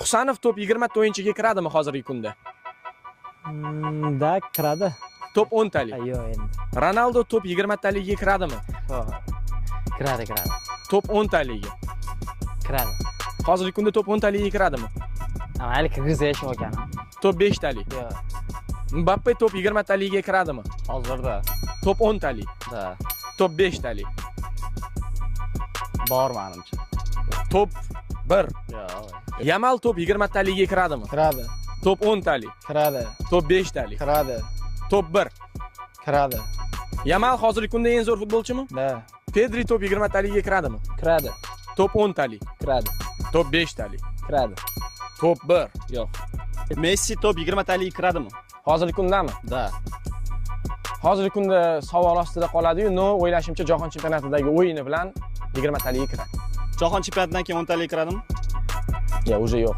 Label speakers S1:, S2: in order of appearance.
S1: Husanov top 20 ta o'yinchiga kiradimi hozirgi kunda?
S2: Da, kiradi.
S1: Top 10 talik.
S2: Yo'q endi.
S1: Ronaldo top 20 taligiga kiradimi?
S2: Kiradi.
S1: Top 10 taligiga.
S2: Kiradi.
S1: Hozirgi kunda top 10 taligiga kiradimi?
S2: Mayli kirgizsa hech ekan.
S1: Top 5 talik.
S2: Yo'q.
S1: Mbappe top 20 taligiga kiradimi?
S2: Hozirda.
S1: Top 10 talik.
S2: Da.
S1: Top 5 talik.
S2: Bor menimcha.
S1: Top 1.
S2: Yo'q.
S1: Yamal top 20 taligiga kiradimi?
S3: Kiradi.
S1: Top 10 talik.
S3: Kiradi.
S1: Top 5 talik.
S3: Kiradi.
S1: Top 1.
S3: Kiradi.
S1: Yamal hozirgi kunda eng zo'r futbolchimi?
S3: Da.
S1: Pedri top 20 taligiga kiradimi?
S3: Kiradi.
S1: Top 10 talik.
S3: Kiradi.
S1: Top 5 talik.
S3: Kiradi.
S1: Top 1.
S3: Yo'q.
S4: Messi top 20 taliga kiradimi?
S1: Hozirgi kundami?
S4: Da.
S1: Hozirgi kunda savol ostida qoladi-yu, no o'ylashimcha jahon chempionatidagi o'yini bilan 20 taliga kiradi.
S4: Jahon chempionatidan keyin 10 taliga kiradimi?
S1: Ya, уже yo'q.